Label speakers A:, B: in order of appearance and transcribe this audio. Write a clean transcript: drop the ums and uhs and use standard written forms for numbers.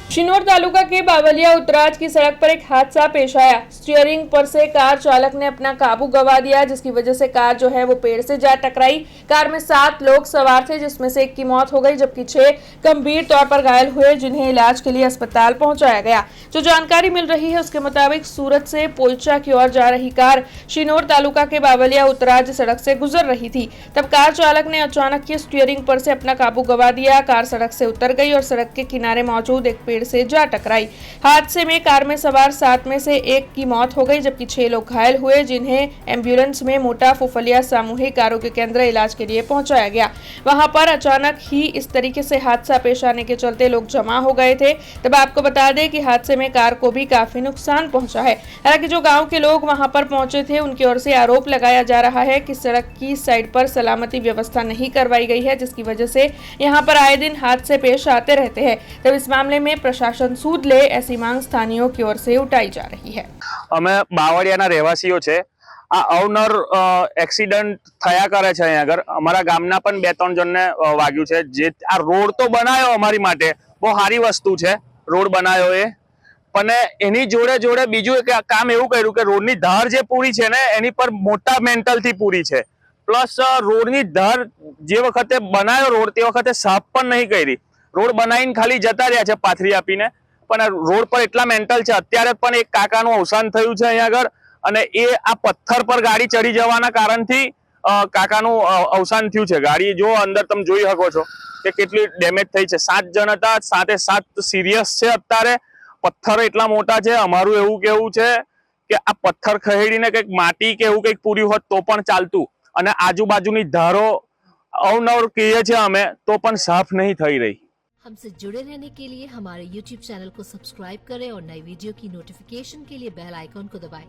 A: शिनोर तालुका के बावलिया उत्तराज की सड़क पर एक हादसा पेश आया। स्टीयरिंग पर से कार चालक ने अपना काबू गंवा दिया, जिसकी वजह से कार जो है वो पेड़ से जा टकराई। कार में 7 लोग सवार थे, जिसमें से 1 की मौत हो गई, जबकि 6 गंभीर तौर पर घायल हुए, जिन्हें इलाज के लिए अस्पताल पहुंचाया गया। जो जानकारी मिल रही है उसके मुताबिक सूरत से पोलचा की ओर जा रही कार शिनोर तालुका के बावलिया उत्तराज सड़क से गुजर रही थी। तब कार चालक ने अचानक स्टीयरिंग पर से अपना काबू गंवा दिया। कार सड़क से उतर गई और सड़क के किनारे मौजूद एक पेड़ से जा टकराई। हादसे में कार में सवार 7 में से 1 की मौत हो गई, जबकि 6 लोग घायल हुए, जिन्हें एम्बुलेंस में मोटा फुफलिया सामूहिक आरोग्य केंद्र इलाज के लिए पहुंचाया गया। वहां पर अचानक ही इस तरीके से हादसा पेश आने के चलते लोग जमा हो गए थे। तब आपको बता दें कि हादसे में कार को भी काफी नुकसान पहुंचा है। हालांकि जो गाँव के लोग वहां पर पहुंचे थे उनकी ओर से आरोप लगाया जा रहा है कि सड़क की साइड पर सलामती व्यवस्था नहीं करवाई गई है, जिसकी वजह से यहाँ पर आए दिन हादसे पेश आते रहते हैं। तब इस मामले में प्रशासन सूद ले, ऐसी मांग स्थानीयों की ओर से उठाई जा रही है।
B: અમે બાવળિયાના રહેવાસીઓ છે। આ અવનર એક્સિડન્ટ થયા કરે છે અહીંયા આગળ। અમારા ગામના પણ 2-3 જણને વાગ્યું છે। જે આ રોડ તો બનાવ્યો અમારી માટે બહુ સારી વસ્તુ છે, રોડ બનાવ્યો એ, પણ એની જોડે જોડે બીજું એક કામ એવું કર્યું કે રોડની ધાર જે પૂરી છે ને એની પર મોટા મેન્ટલથી પૂરી છે। પ્લસ રોડની ધાર જે વખતે બનાવ્યો રોડ તે વખતે સાફ પણ નહીં કરી। રોડ બનાવીને ખાલી જતા રહ્યા છે પાથરી આપીને, પણ રોડ પર એટલા મેન્ટલ છે। અત્યારે પણ એક કાકાનું અવસાન થયું છે અહીંયા આગળ, અને એ આ પથ્થર પર ગાડી ચડી જવાના કારણથી કાકાનું અવસાન થયું છે। ગાડી જો અંદર તમે જોઈ શકો છો કે કેટલી ડેમેજ થઈ છે। 7 જણ હતા, 7 સિરિયસ છે અત્યારે। પથ્થર એટલા મોટા છે। અમારું એવું કેવું છે કે આ પથ્થર ખહેડીને કંઈક માટી કે એવું કંઈક પૂર્યું હોત તો પણ ચાલતું, અને આજુબાજુની ધારો અવનવર કહીએ છીએ અમે તો પણ સાફ नहीं થઈ रही।
C: हमसे जुड़े रहने के लिए हमारे YouTube चैनल को सब्सक्राइब करें और नई वीडियो की नोटिफिकेशन के लिए बेल आइकॉन को दबाएं।